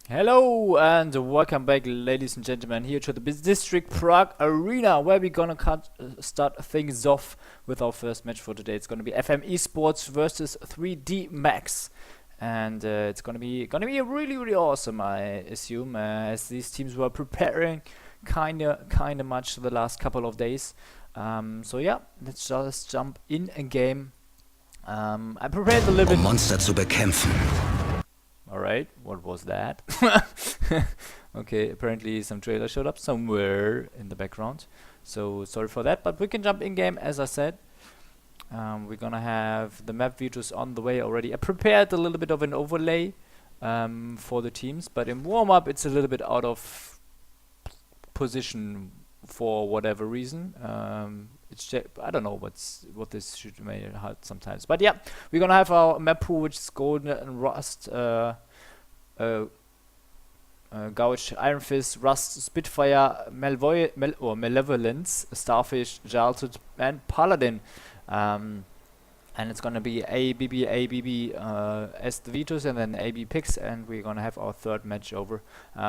Hello and welcome back, ladies and gentlemen, here to the District Prague Arena, where we're gonna start things off with our first match for today. It's gonna be FM eSports versus 3D Max, and it's gonna be really awesome, I assume, as these teams were preparing kinda much the last couple of days. So yeah, let's just jump in a game. I prepared a little bit. Monster zu bekämpfen. Alright, what was that? Okay, apparently some trailer showed up somewhere in the background. So sorry for that, but we can jump in game as I said. We're gonna have the map views on the way already. I prepared a little bit of an overlay for the teams, but in warm-up it's a little bit out of position for whatever reason. I don't know what this should make hard sometimes, but yeah, we're gonna have our map pool, which is Golden and Rust, Gouge, Iron Fist, Rust, Spitfire, Malevolence, Starfish, Jalted, and Paladin. And it's gonna be ABB as the vetoes, and then AB picks, and we're gonna have our third match over.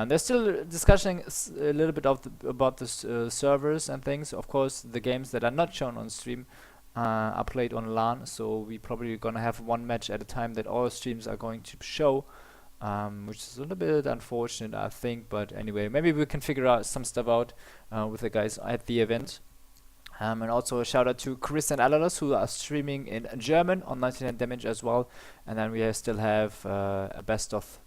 They're still discussing a little bit about the servers and things. Of course, the games that are not shown on stream are played on LAN, so we probably gonna have one match at a time that all streams are going to show, which is a little bit unfortunate, I think. But anyway, maybe we can figure out some stuff out with the guys at the event. And also a shout out to Chris and Alados, who are streaming in German on 99 Damage as well. And then we still have a best of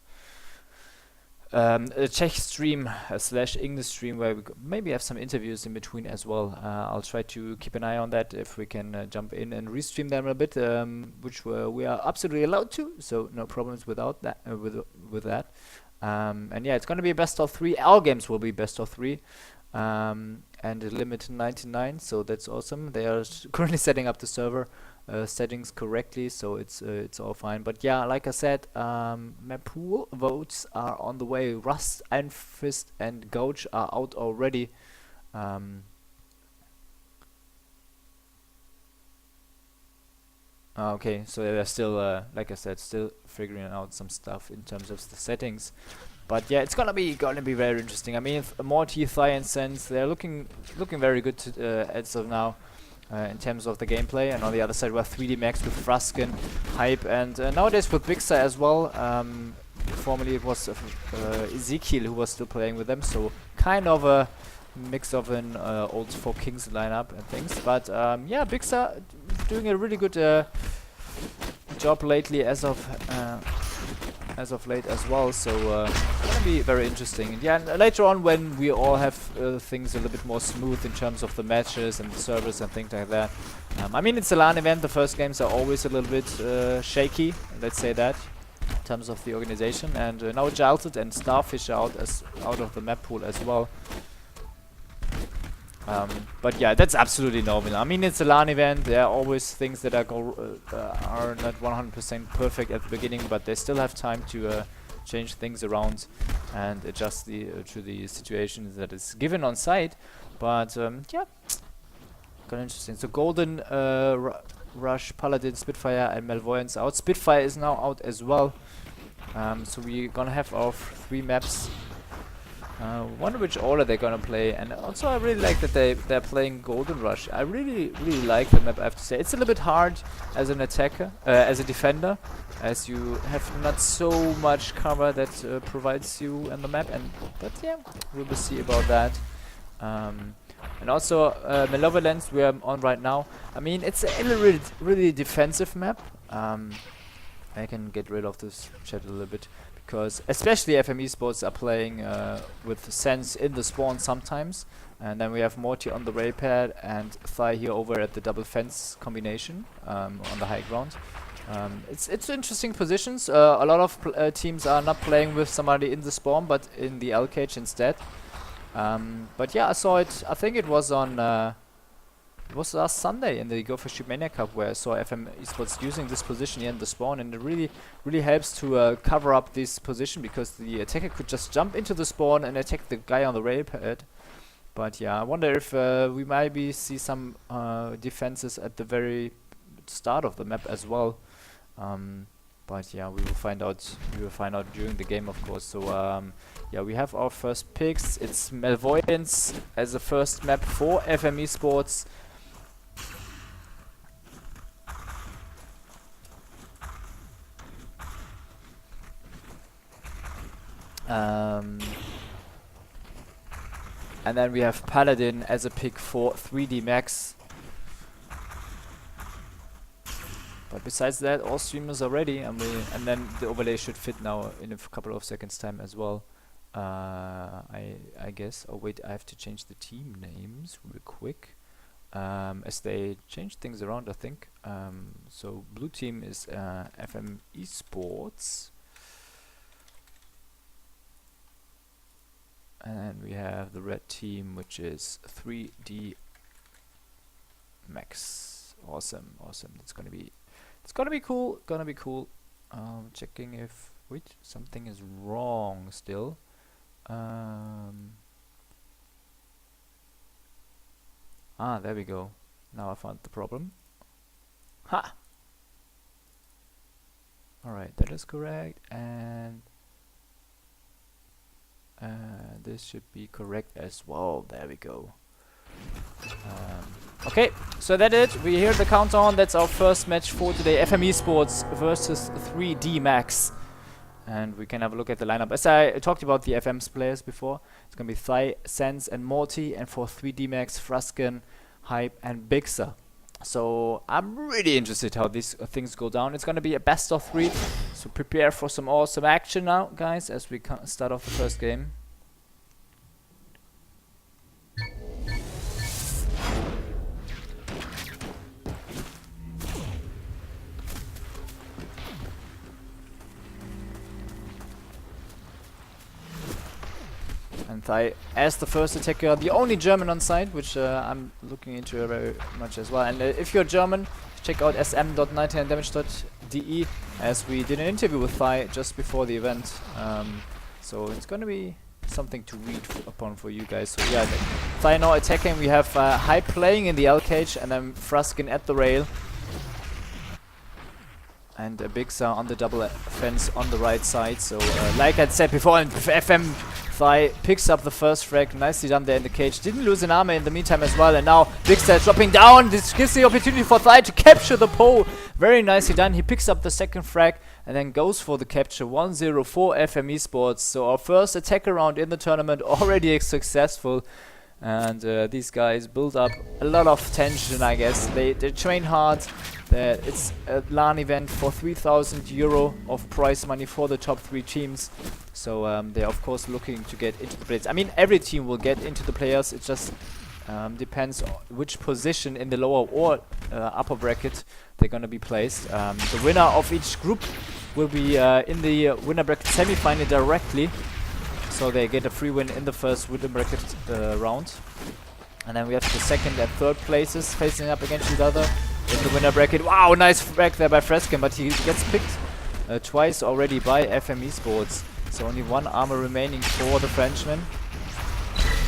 a Czech stream slash English stream, where we maybe have some interviews in between as well. I'll try to keep an eye on that if we can jump in and restream them a bit, which we are absolutely allowed to, so no problems without that. With that. And yeah, it's going to be a best of 3. Our games will be best of 3. And a limit 99, so that's awesome. They are currently setting up the server settings correctly, so it's all fine. But yeah, like I said, map pool votes are on the way. Rust, Iron Fist, and Gouge are out already. Okay, so they're still, like I said, still figuring out some stuff in terms of the settings. But yeah, it's gonna be very interesting. I mean, Morty, Thigh, and Sense, they're looking very good as of now in terms of the gameplay. And on the other side, we have 3D Max with Fruskin, Hype, and nowadays with Bigsa as well. Formerly it was Ezekiel who was still playing with them, so kind of a mix of an old Four Kings lineup and things. But yeah, Bigsa doing a really good job lately as of late as well, so it's gonna be very interesting. And yeah, and later on, when we all have things a little bit more smooth in terms of the matches and the servers and things like that. I mean, it's a LAN event. The first games are always a little bit shaky, let's say that, in terms of the organization. And now Jalted and Starfish are out of the map pool as well. But yeah, that's absolutely normal. I mean, it's a LAN event. There are always things that are not 100% perfect at the beginning, but they still have time to change things around and adjust to the situation that is given on site. But yeah, kind of interesting. So Golden, Rush, Paladin, Spitfire, and Malvoyance out. Spitfire is now out as well. So we're gonna have our 3 maps. Wonder which order they're gonna play. And also I really like that they're playing Golden Rush. I really like the map, I have to say. It's a little bit hard as an attacker, as a defender, as you have not so much cover that provides you in the map. But yeah, we will see about that. And also Malevolence we're on right now. I mean, it's a really defensive map. I can get rid of this chat a little bit, because especially FM eSports are playing with Sense in the spawn sometimes, and then we have Morty on the ray pad and Thigh here over at the double fence combination on the high ground. It's interesting positions. A lot of teams are not playing with somebody in the spawn, but in the L cage instead. But yeah, I saw it. I think it was on. It was last Sunday in the Go for ShootMania Cup, where I saw FM eSports using this position here in the spawn, and it really helps to cover up this position, because the attacker could just jump into the spawn and attack the guy on the rail pad. But yeah, I wonder if we maybe see some defenses at the very start of the map as well. But yeah, we will find out. We will find out during the game, of course. So yeah, we have our first picks. It's Malvoyance as the first map for FM eSports. And then we have Paladin as a pick for 3D Max. But besides that, all streamers are ready, and then the overlay should fit now in a couple of seconds time as well. I guess. Oh wait, I have to change the team names real quick, as they changed things around, I think. So blue team is FM eSports, and we have the red team, which is 3D Max. Awesome. It's gonna be cool. Checking if something is wrong still. There we go. Now I found the problem. Ha! Alright, that is correct, and this should be correct as well. There we go. Okay, so that's it. We hear the countdown. That's our first match for today. FM eSports versus 3D Max. And we can have a look at the lineup. As I talked about the FM's players before, it's going to be Thai, Sense, and Morty. And for 3D Max, Fruskin, Hype, and Bixer. So I'm really interested how these things go down. It's going to be a best of 3. So prepare for some awesome action now, guys, as we start off the first game. And Thai as the first attacker, the only German on site, which I'm looking into very much as well. And if you're German, check out sm.99damage.de, as we did an interview with Thai just before the event. So it's gonna be something to read upon for you guys. So yeah, Thai now attacking. We have Hype playing in the L cage, and then Fruskin at the rail. And a Bixer on the double fence on the right side. So like I said before, FM Thai picks up the first frag. Nicely done there in the cage. Didn't lose an armor in the meantime as well. And now Bixer dropping down. This gives the opportunity for Thai to capture the pole. Very nicely done. He picks up the second frag and then goes for the capture. 1-0 for FM eSports. So our first attacker round in the tournament already successful. And these guys build up a lot of tension, I guess. They train hard. It's a LAN event for 3,000 euro of prize money for the top 3 teams. So they're of course looking to get into the players. I mean, every team will get into the players. It just depends on which position in the lower or upper bracket they're going to be placed. The winner of each group will be in the winner bracket semi-final directly. So they get a free win in the first winner bracket round. And then we have the second and third places facing up against each other in the winner bracket. Wow, nice frag there by Freskin, but he gets picked twice already by FM eSports. So only one armor remaining for the Frenchman.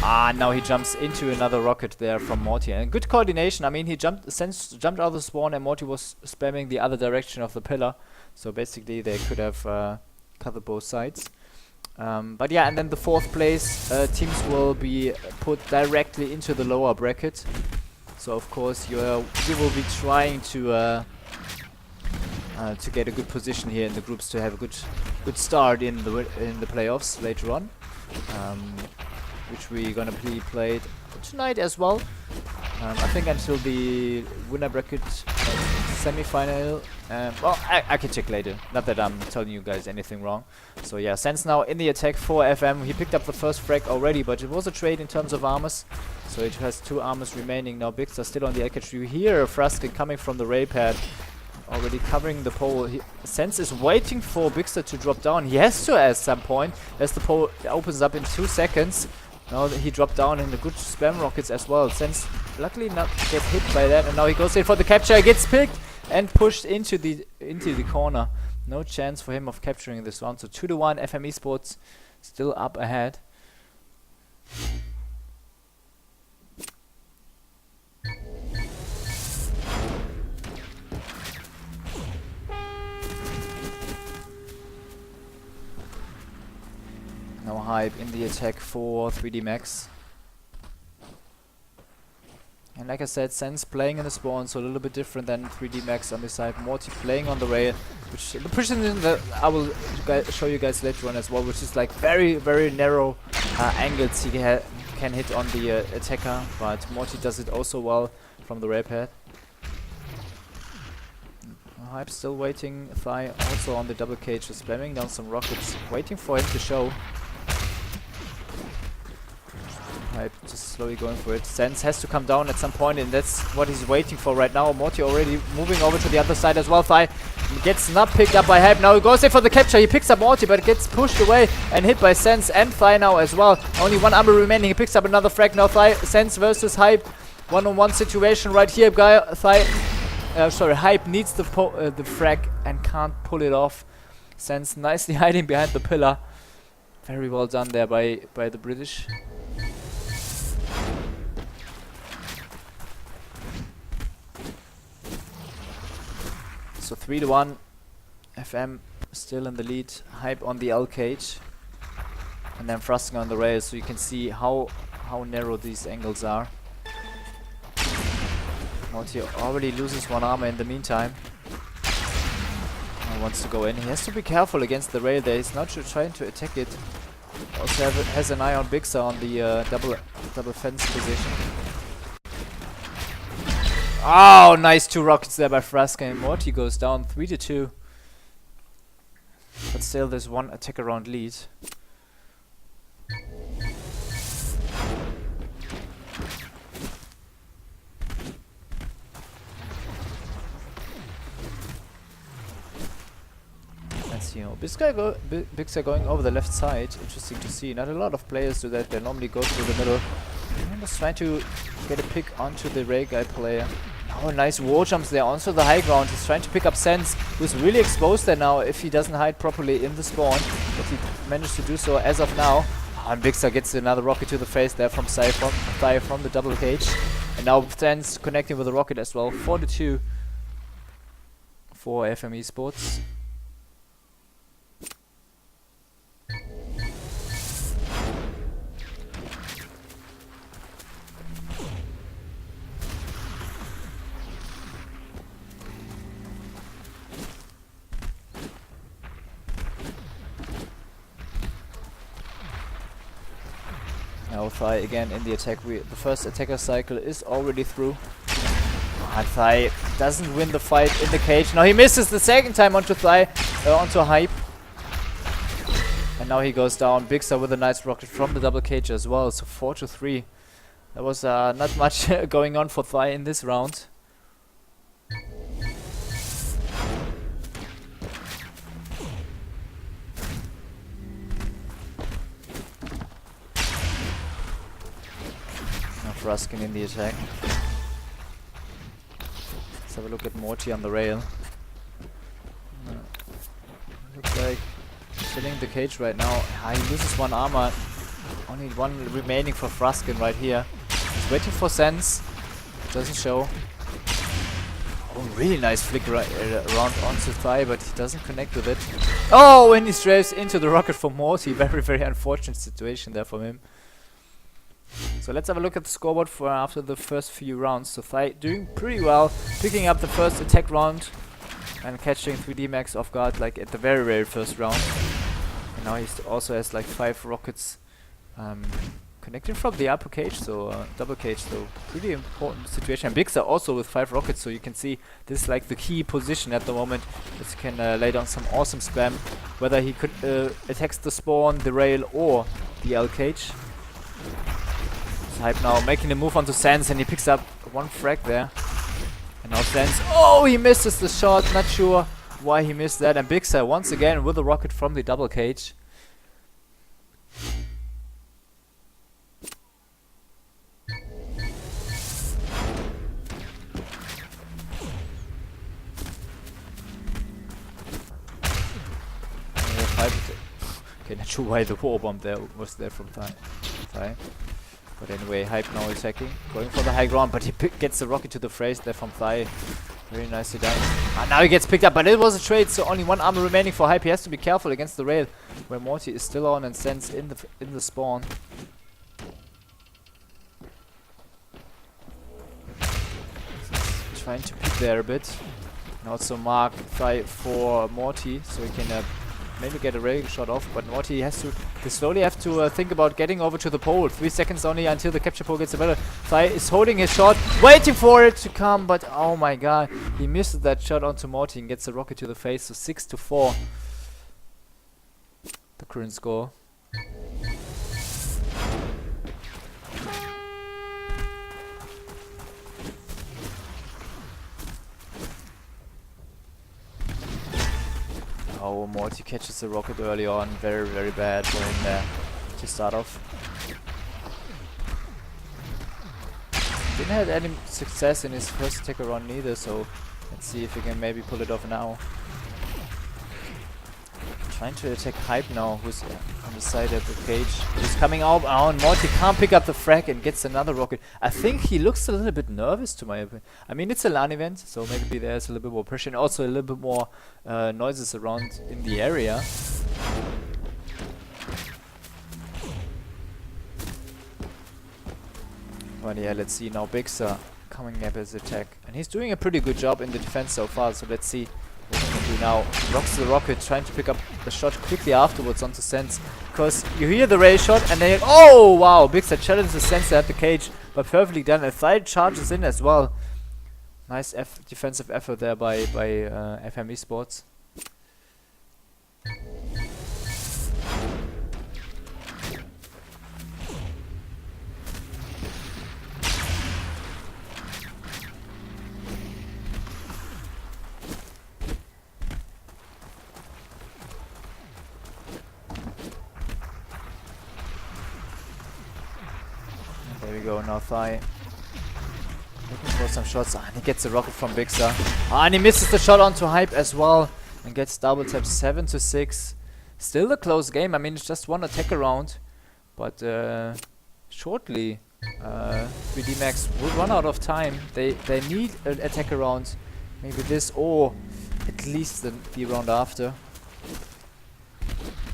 Now he jumps into another rocket there from Morty. And good coordination. I mean, he jumped out of the spawn, and Morty was spamming the other direction of the pillar. So basically they could have covered both sides. But yeah, and then the fourth place teams will be put directly into the lower bracket. So of course you will be trying to get a good position here in the groups, to have a good start in the playoffs later on, which we're gonna be played tonight as well. I think until the winner bracket semi-final. Well, I can check later. Not that I'm telling you guys anything wrong. So yeah, Sense now in the attack for FM. He picked up the first frag already, but it was a trade in terms of armors. So it has 2 armors remaining. Now Bixer still on the LK. You hear Fruskin coming from the ray pad, already covering the pole. Sense is waiting for Bixer to drop down. He has to at some point, as the pole opens up in 2 seconds. Now he dropped down in the good spam rockets as well. Sense luckily not get hit by that, and now he goes in for the capture. He gets picked and pushed into the corner. No chance for him of capturing this round. So 2-1, FM eSports still up ahead. Hype in the attack for 3D Max. And like I said, Sense playing in the spawn, so a little bit different than 3D Max on this side. Morty playing on the rail, which the position that I will show you guys later on as well, which is like very, very narrow angles he can hit on the attacker, but Morty does it also well from the rail pad. Hype still waiting, Thigh also on the double cage, just slamming down some rockets, waiting for him to show. Hype just slowly going for it. Sense has to come down at some point, and that's what he's waiting for right now. Morty already moving over to the other side as well. Thigh gets not picked up by Hype. Now he goes there for the capture. He picks up Morty, but gets pushed away and hit by Sense and Thigh now as well. Only one armor remaining. He picks up another frag now. Thigh, Sense versus Hype. One-on-one situation right here, guy. Hype needs the frag and can't pull it off. Sense nicely hiding behind the pillar. Very well done there by the British. So 3-1, FM still in the lead, Hype on the L cage, and then Frusting on the rail, so you can see how narrow these angles are. Morty already loses one armor in the meantime. He wants to go in. He has to be careful against the rail there. He's not trying to attack it. Also has an eye on Bigsa on the double fence position. Oh, nice 2 rockets there by Fraska, and Morty goes down 3-2. But still there's one attacker round lead. Let's see how Bigsa going over the left side. Interesting to see. Not a lot of players do that. They normally go through the middle. I'm just trying to get a pick onto the Ray guy player. Oh, nice wall jumps there onto the high ground. He's trying to pick up Sense, who's really exposed there now if he doesn't hide properly in the spawn. But he managed to do so as of now. Oh, and Bigsa gets another rocket to the face there from Thigh from the double cage. And now Sense connecting with a rocket as well. 4-2 for FM eSports. Now Thigh again in the attack. The first attacker cycle is already through. And Thigh doesn't win the fight in the cage. Now he misses the second time onto onto Hype. And now he goes down. Bigsa with a nice rocket from the double cage as well. So 4-3. There was not much going on for Thigh in this round. Ruskin in the attack. Let's have a look at Morty on the rail. Looks like filling the cage right now. He loses one armor. Only one remaining for Fruskin right here. He's waiting for Sense. Doesn't show. Oh, really nice flick around onto Thigh, but he doesn't connect with it. Oh, and he strays into the rocket for Morty. Very, very unfortunate situation there for him. So let's have a look at the scoreboard for after the first few rounds. So Thigh doing pretty well, picking up the first attack round and catching 3D Max off guard like at the very, very first round. And now he also has like 5 rockets connecting from the upper cage, so double cage, so pretty important situation. And Bigsa also with 5 rockets, so you can see this is like the key position at the moment. That he can lay down some awesome spam, whether he could attacks the spawn, the rail or the L cage. Hype now making a move onto Sense, and he picks up one frag there. And now Sense, oh, he misses the shot, not sure why he missed that. And Bigsa once again with a rocket from the double cage. Okay, not sure why the war bomb there was there from Thigh. But anyway, Hype now attacking, going for the high ground, but he gets the rocket to the face there from Thigh. Very nicely done. Now he gets picked up, but it was a trade, so only one armor remaining for Hype. He has to be careful against the rail, where Morty is still on and Sense in the spawn. Trying to peek there a bit. And also mark try for Morty, so he can maybe get a rail shot off, but Morty has to slowly have to think about getting over to the pole. 3 seconds only until the capture pole gets available. Thai is holding his shot, waiting for it to come, but oh my god, he missed that shot onto Morty and gets a rocket to the face, so 6-4. The current score. Oh, Morty catches the rocket early on. Very, very bad for him there to start off. Didn't have any success in his first attacker run neither, so let's see if he can maybe pull it off now. Trying to attack Hype now, who's on the side of the cage. He's coming out. Oh, and Morty can't pick up the frag and gets another rocket. I think he looks a little bit nervous to my opinion. I mean, it's a LAN event, so maybe there's a little bit more pressure and also a little bit more noises around in the area. But yeah, let's see now. Bixer coming up as attack, and he's doing a pretty good job in the defense so far. So let's see what he can do now. Rocks the rocket, trying to pick up the shot quickly afterwards onto Sense, because you hear the ray shot and then oh wow, Bixer challenges Sense at the cage, but perfectly done. And Thai charges in as well. Nice defensive effort there by FM eSports. There we go, now Thai looking for some shots, and he gets the rocket from Bixer. And he misses the shot onto Hype as well, and gets double tap 7-6. Still a close game. I mean, it's just one attack round, but shortly 3D Max will run out of time. They need an attack round, maybe this or at least the round after.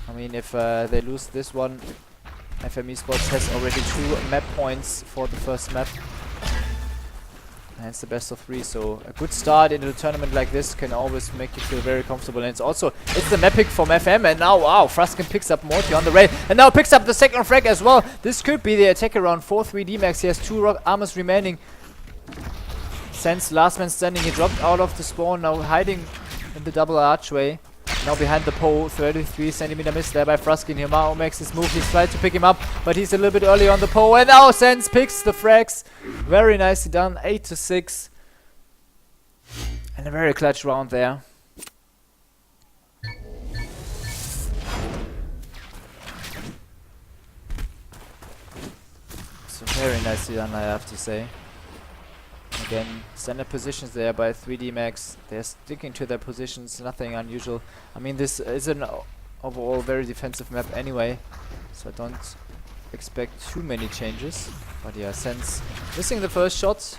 I mean, if they lose this one, FM eSports has already 2 map points for the first map. And it's the best of 3, so a good start into the tournament like this can always make you feel very comfortable. And it's the map pick from FM, and now wow, Fruskin picks up Morty on the rail, and now picks up the second frag as well. This could be the attacker round for 3D Max. He has 2 armors remaining. Sense last man standing, he dropped out of the spawn, now hiding in the double archway. Now behind the pole, 33 centimeter miss there by Fruskin. Here makes his move, he's tried to pick him up, but he's a little bit early on the pole, and now Sense picks the frags. Very nicely done, 8-6. And a very clutch round there. So very nicely done, I have to say. Again, standard positions there by 3D Max. They're sticking to their positions, nothing unusual. I mean, this is an overall very defensive map anyway, so I don't expect too many changes. But yeah, Sense missing the first shot.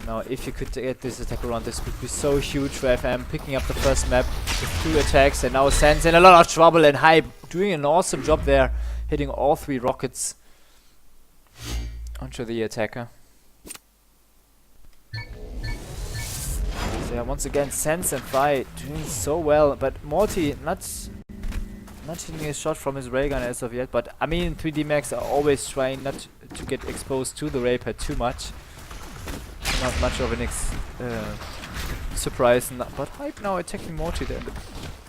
Now, if you could get this attack around, this would be so huge for FM, picking up the first map with 2 attacks, and now Sense in a lot of trouble, and Hype doing an awesome job there, hitting all 3 rockets onto the attacker. Yeah, once again, Sense and Thai doing so well, but Morty not hitting a shot from his ray gun as of yet. But I mean, 3D Max are always trying not to get exposed to the ray pad too much. Not much of an surprise, but Hype now attacking Morty there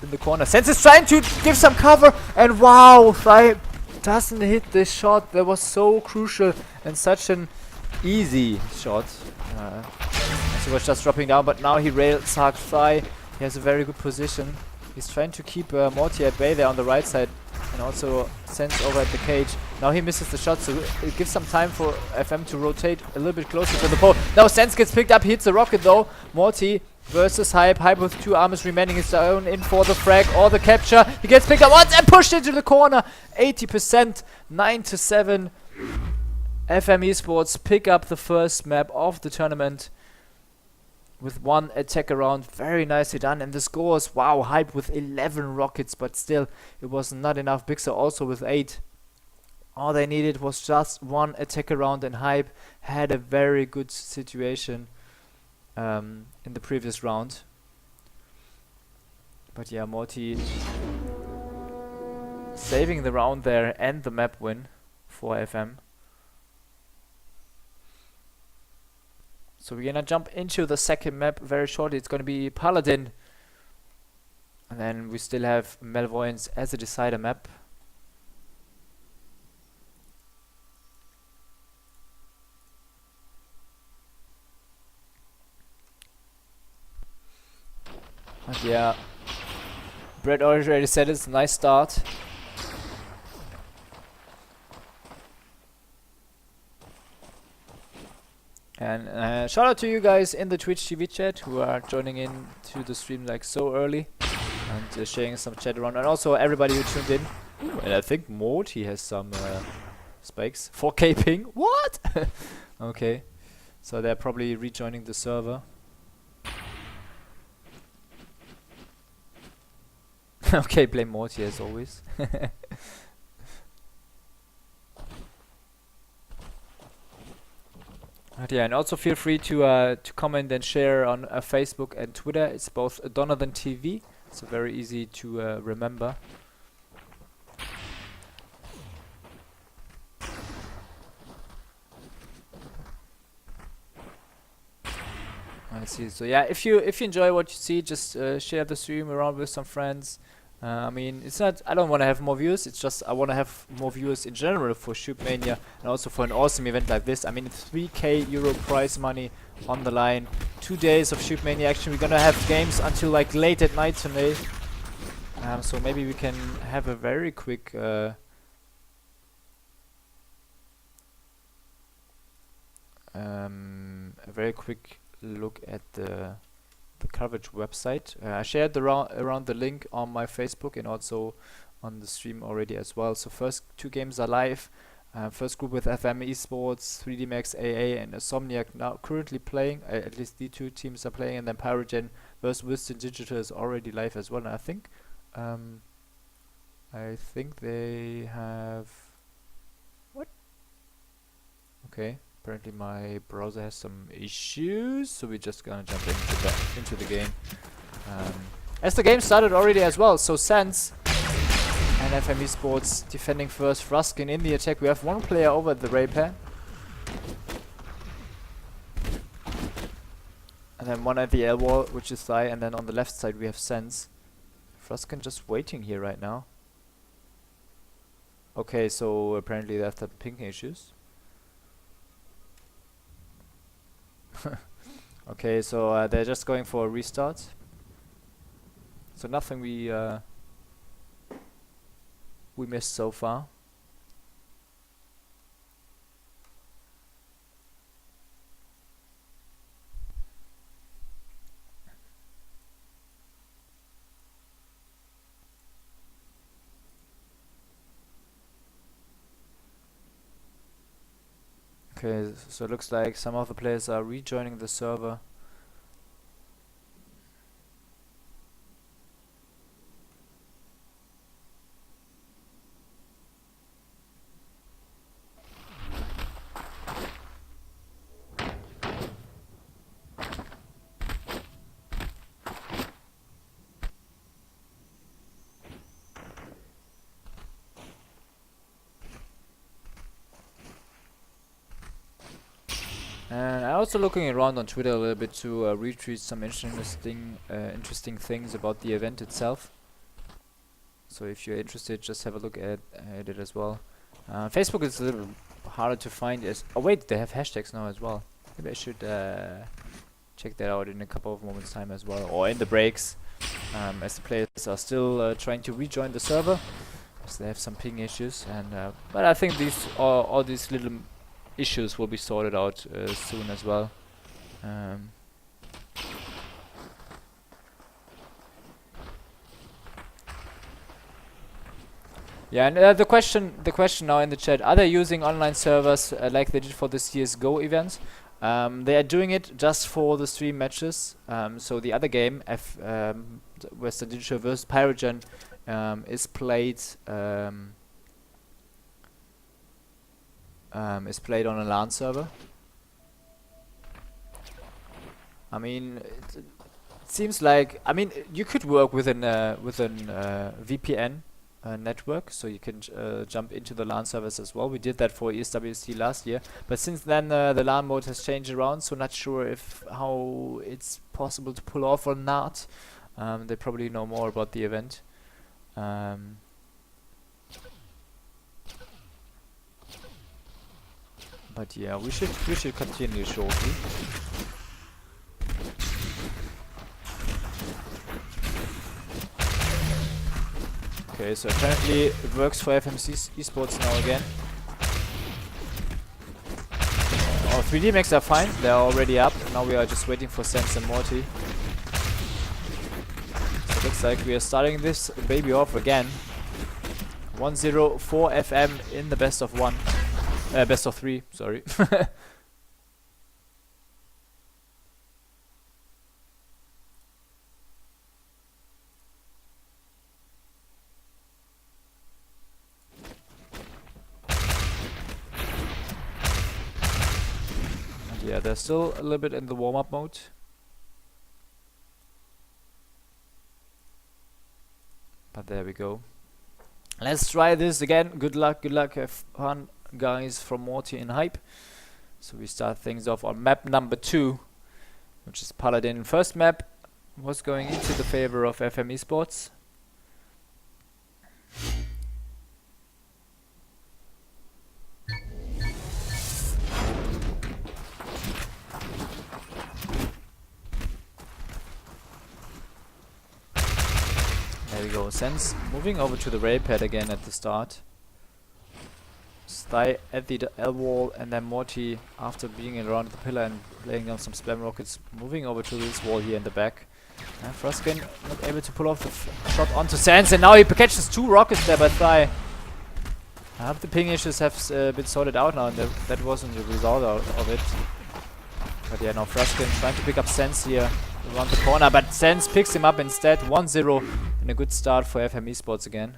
in the corner. Sense is trying to give some cover, and wow, Thai doesn't hit this shot. That was so crucial and such an easy shot. He was just dropping down, but now he rails hard Thai. He has a very good position. He's trying to keep Morty at bay there on the right side, and also Sense over at the cage. Now he misses the shot, so it gives some time for FM to rotate a little bit closer to the pole. Now Sense gets picked up, he hits the rocket though. Morty versus Hype. Hype with 2 armors remaining is down in for the frag or the capture. He gets picked up once and pushed into the corner. 80%, 9-7. FM eSports pick up the first map of the tournament. with one attack around. Very nicely done. And the scores, wow, Hype with 11 rockets, but still it was not enough. Bixer also with 8. All they needed was just one attack around, and Hype had a very good situation in the previous round. But yeah, Morty saving the round there and the map win for FM. So we're gonna jump into the second map very shortly. It's gonna be Paladin. And then we still have Malvoyance as a decider map. And yeah, Brett already said it's a nice start. And shout out to you guys in the Twitch TV chat who are joining in to the stream like so early and sharing some chat around, and also everybody who tuned in. Ooh, and I think Morty has some spikes. 4K ping. What? Okay, so they're probably rejoining the server. Okay, blame Morty as always. Yeah, and also feel free to comment and share on Facebook and Twitter. It's both Donovan TV, so very easy to remember. I see. So yeah, if you enjoy what you see, just share the stream around with some friends. I mean, it's not, I don't want to have more viewers, it's just I want to have more viewers in general for ShootMania and also for an awesome event like this. I mean, it's 3k euro prize money on the line. 2 days of ShootMania action. We're gonna have games until like late at night today. So maybe we can have a very quick look at the coverage website. I shared around the link on my Facebook and also on the stream already as well. So first 2 games are live. First group with FM eSports, 3D Max AA and Insomniac now currently playing. At least the 2 teams are playing, and then Pyrogen versus Wisdom Digital is already live as well. And I think they have what? Okay. Apparently my browser has some issues, so we're just gonna jump into the game. As the game started already as well, so Sense and FM eSports defending first. Fruskin in the attack. We have 1 player over at the Repair. And then 1 at the L wall, which is Thai, and then on the left side we have Sense. Fruskin just waiting here right now. Okay, so apparently they have the ping issues. Okay, so they're just going for a restart. So nothing we missed so far. Okay, so it looks like some of the players are rejoining the server. And I'm also looking around on Twitter a little bit to retweet some interesting things about the event itself. So if you're interested, just have a look at it as well. Facebook is a little harder to find. Oh wait, they have hashtags now as well. Maybe I should check that out in a couple of moments time as well, or in the breaks, as the players are still trying to rejoin the server, because they have some ping issues. And but I think these all these little issues will be sorted out soon as well. Yeah, and the question now in the chat: are they using online servers like they did for the CS:GO events? They are doing it just for the stream matches. So the other game, Western Digital vs Pyrogen, is played on a LAN server. I mean, it seems like, I mean, you could work with an VPN network, so you can jump into the LAN servers as well. We did that for ESWC last year, but since then the LAN mode has changed around, so not sure if how it's possible to pull off or not. They probably know more about the event. But yeah, we should continue shortly. Okay, so apparently it works for FMC eSports now again. Our 3D mechs are fine, they're already up. Now we are just waiting for Sense and Morty. So it looks like we are starting this baby off again. 1-0 for FM in the best of 3, sorry. Yeah, they're still a little bit in the warm-up mode. But there we go. Let's try this again. Good luck, have fun, guys, from Morty and Hype. So we start things off on map number 2, which is Paladin. First map was going into the favor of FM eSports. There we go. Sense moving over to the rail pad again at the start. Sty at the L wall, and then Morty, after being around the pillar and laying down some spam rockets, moving over to this wall here in the back. And Froskin not able to pull off the shot onto Sense, and now he catches 2 rockets there by Thigh. I hope the ping issues have been sorted out now, and that wasn't the result of it. But yeah, now Froskin trying to pick up Sense here around the corner, but Sense picks him up instead. 1-0 and a good start for FM eSports again.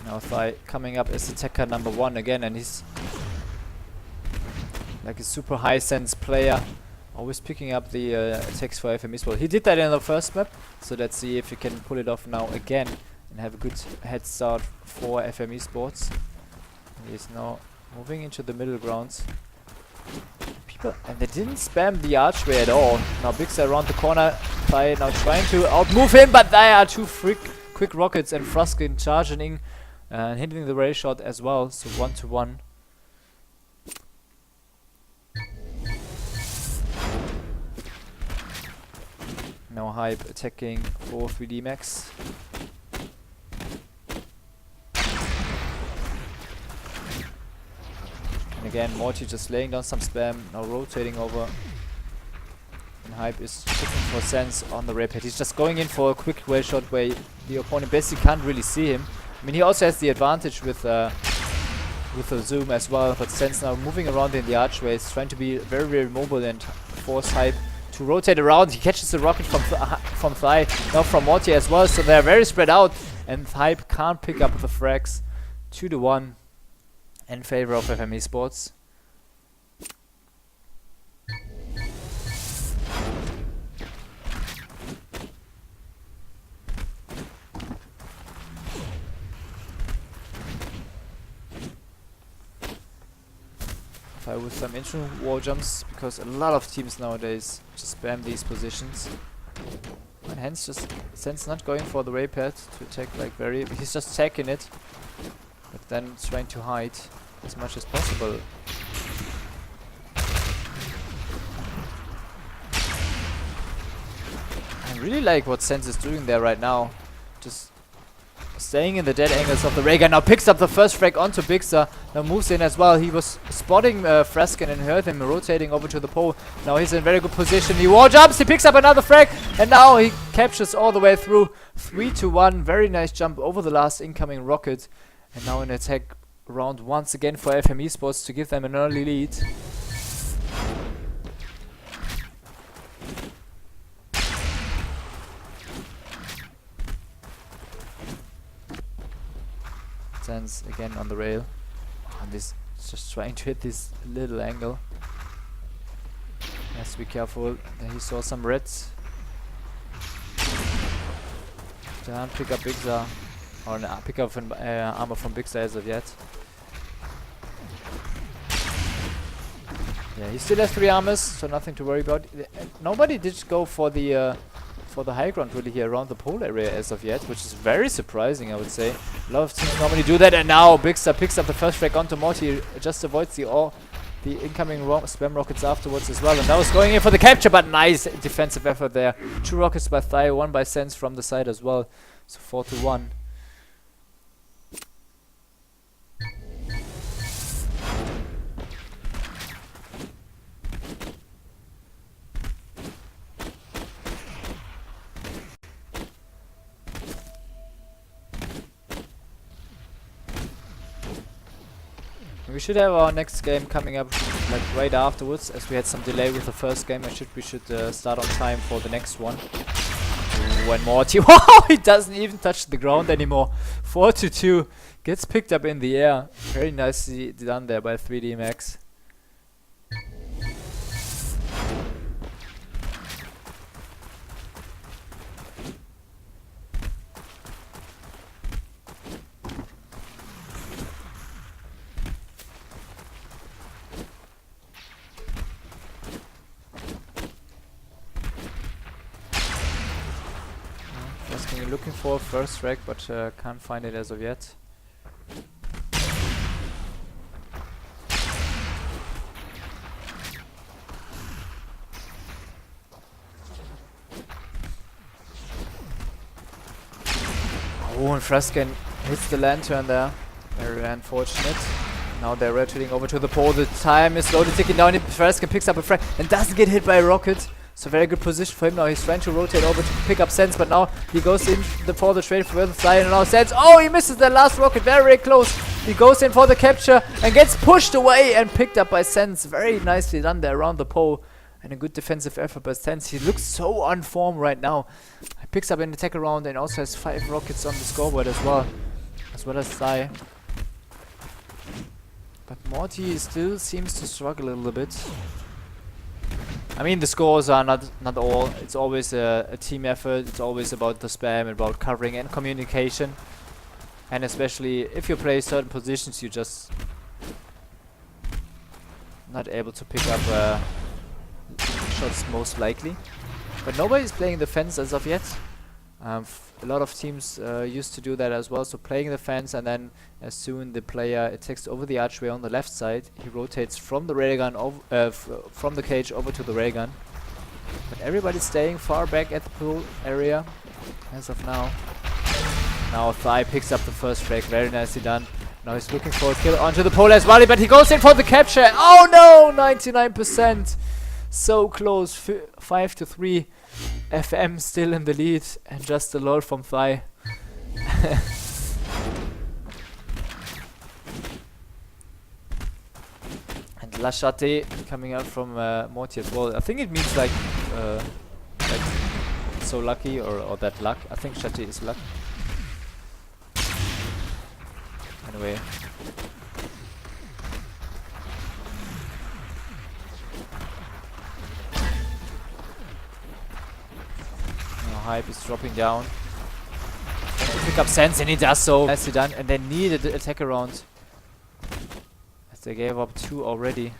Now Thigh coming up as attacker number 1 again, and he's like a super high sense player, always picking up the attacks for FM eSports. He did that in the first map, so let's see if he can pull it off now again and have a good head start for FM eSports. He is now moving into the middle grounds. People, and they didn't spam the archway at all. Now Biggs around the corner. Thigh now trying to outmove him, but there are 2 quick rockets, and Froskin charging in and hitting the rail shot as well. So 1-1. Now Hype attacking for 3D Max. And again, Morty just laying down some spam, now rotating over. And Hype is looking for Sense on the rail pad. He's just going in for a quick rail shot where the opponent basically can't really see him. I mean, he also has the advantage with the zoom as well, but Sense now moving around in the archways, trying to be very, very mobile and force Hype to rotate around. He catches the rocket from Thigh, now from Morty as well, so they're very spread out, and Hype can't pick up the frags. 2-1 in favor of FM eSports. With some intro wall jumps, because a lot of teams nowadays just spam these positions. And hence just Sense not going for the rail pad to attack like very, he's just attacking it, but then trying to hide as much as possible. I really like what Sense is doing there right now, just staying in the dead angles of the ray gun. Now picks up the first frag onto Bigster. Now moves in as well. He was spotting Fresken and heard him rotating over to the pole. Now he's in very good position. He wall jumps. He picks up another frag. And now he captures all the way through. 3-1. Very nice jump over the last incoming rocket. And now an attack round once again for FM eSports to give them an early lead. Sense again on the rail, and this just trying to hit this little angle. Has to be careful. He saw some reds. Can't pick up Bigster, or pick up armor from Bigster as of yet. Yeah, he still has 3 armors, so nothing to worry about. Nobody did go for the high ground really here around the pole area as of yet, which is very surprising, I would say. A lot of teams normally do that, and now Bigster picks up the first frag onto Morty, just avoids the incoming spam rockets afterwards as well. And now he's going in for the capture, but nice defensive effort there. 2 rockets by Thigh, 1 by Sense from the side as well. So 4-1. We should have our next game coming up like right afterwards, as we had some delay with the first game. We should start on time for the next one. When Morty, wow, he doesn't even touch the ground anymore. 4-2, gets picked up in the air. Very nicely done there by 3D Max. Looking for first frag, but can't find it as of yet. Oh, and Fresken hits the lantern there. Very unfortunate. Now they're rotating over to the pole. The time is slowly ticking down. Fresken picks up a frag and doesn't get hit by a rocket. So very good position for him now. He's trying to rotate over to pick up Sense, but now he goes in for the trade for the fly, and now Sense. Oh, he misses the last rocket. Very, very close. He goes in for the capture and gets pushed away and picked up by Sense. Very nicely done there around the pole. And a good defensive effort by Sense. He looks so on form right now. He picks up an attack around and also has 5 rockets on the scoreboard as well as Thigh. But Morty still seems to struggle a little bit. I mean, the scores are not all. It's always a team effort. It's always about the spam, about covering and communication. And especially if you play certain positions, you're just not able to pick up shots most likely. But nobody's playing the fence as of yet. A lot of teams used to do that as well. So playing the fence, and then as soon the player attacks over the archway on the left side, he rotates from the railgun from the cage over to the railgun. But everybody's staying far back at the pool area as of now. Now Thigh picks up the first frag. Very nicely done. Now he's looking for a kill onto the pole as well, but he goes in for the capture. Oh no! 99%. So close. 5-3. FM still in the lead, and just a lol from Thigh. And Lashate coming out from Morty as well. I think it means like so lucky, or that luck. I think Shate is luck. Anyway. Hype is dropping down. To pick up Sense, and he does so. Nicely done. And they needed the attack around, as they gave up 2 already.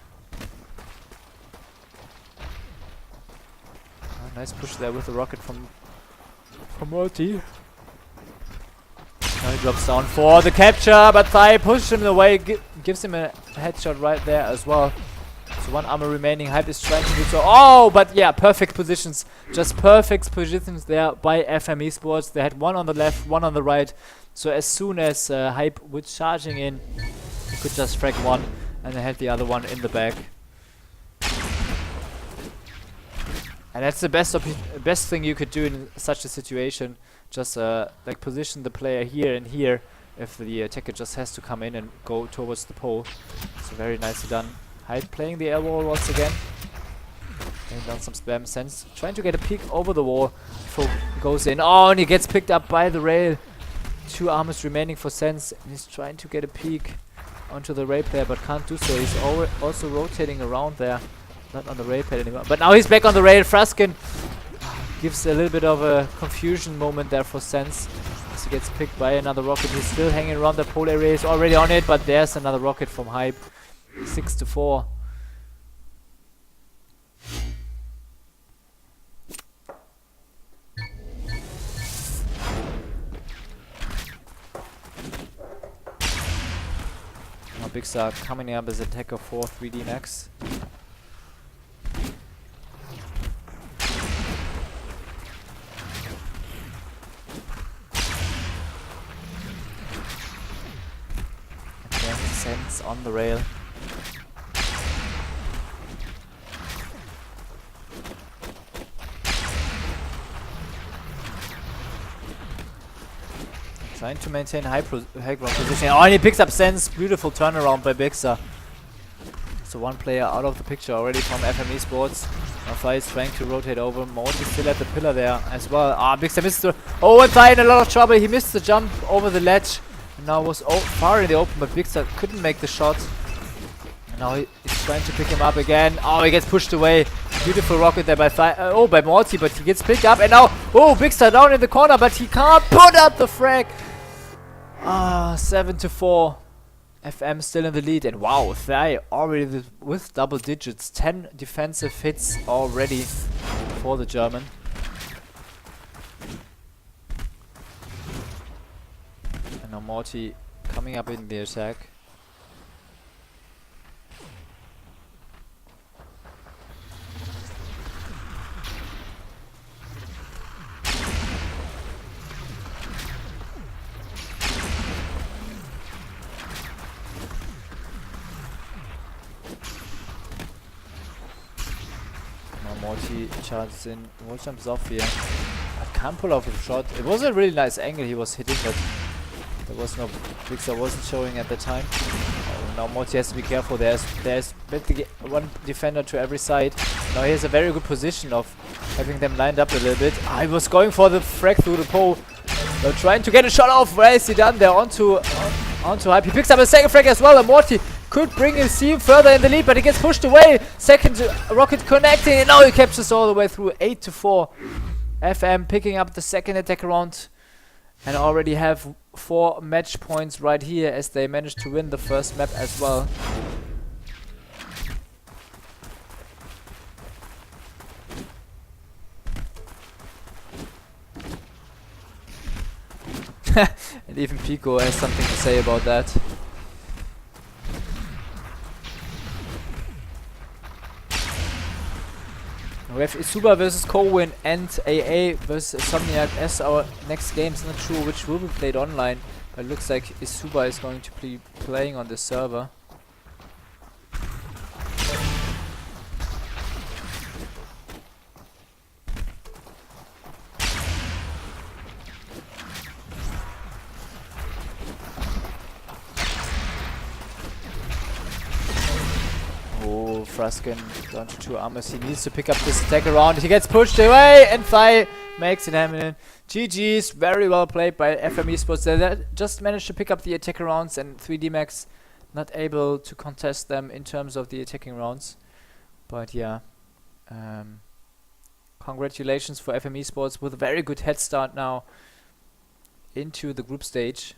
Nice push there with the rocket from Morty. Now he drops down for the capture, but Thigh pushes him away, gives him a headshot right there as well. So 1 armor remaining. Hype is trying to do so. Oh, but yeah, perfect positions. Just perfect positions there by FM eSports. They had 1 on the left, 1 on the right. So as soon as Hype was charging in, he could just frag 1 and they had the other one in the back. And that's the best thing you could do in such a situation. Just like position the player here and here if the attacker just has to come in and go towards the pole. So very nicely done. Hyde playing the air wall once again. Laying down some spam. Sense trying to get a peek over the wall before he goes in. Oh, and he gets picked up by the rail. 2 armors remaining for Sense. And he's trying to get a peek onto the rail player, but can't do so. He's also rotating around there. Not on the rail pad anymore. But now he's back on the rail. Fraskin gives a little bit of a confusion moment there for Sense. As he gets picked by another rocket. He's still hanging around the pole area. He's already on it, but there's another rocket from Hype. 6-4. Now Big Star coming up as attacker for 3D Max. Sense on the rail. Trying to maintain high ground position. Oh, and he picks up Sense. Beautiful turnaround by Bigsa. So 1 player out of the picture already from FM eSports. Now Fly is trying to rotate over. Morty still at the pillar there as well. Ah, Bigsa missed the... Oh, and Fly in a lot of trouble. He missed the jump over the ledge. And now was far in the open, but Bigsa couldn't make the shot. And now he's trying to pick him up again. Oh, he gets pushed away. Beautiful rocket there by Fly. By Morty, but he gets picked up. And now, Bigsa down in the corner, but he can't put up the frag. 7-4. FM still in the lead, and wow, Fly already with double digits. 10 defensive hits already for the German. And now Morty coming up in the attack. Morty charges in, wall jumps off here. I can't pull off a shot. It was a really nice angle he was hitting, but there was no Bigsa wasn't showing at the time. Oh, now Morty has to be careful. There's 1 defender to every side. Now he has a very good position of having them lined up a little bit. He was going for the frag through the pole. They're trying to get a shot off. Where is he done? They're onto Hype. He picks up a second frag as well, and Morty could bring his team further in the lead, but he gets pushed away. Second rocket connecting, and now he captures all the way through. 8-4. FM picking up the second attack round and already have 4 match points right here as they managed to win the first map as well. And even Pico has something to say about that. We have Isuba versus Corwin and AA versus Insomniac as our next games. Not sure which will be played online, but it looks like Isuba is going to be playing on the server. Fraskin down to 2 armors. He needs to pick up this attack around. He gets pushed away and Fly makes it happen. GG's, very well played by FM eSports. They just managed to pick up the attack rounds, and 3D Max not able to contest them in terms of the attacking rounds. But yeah, congratulations for FM eSports with a very good head start now into the group stage.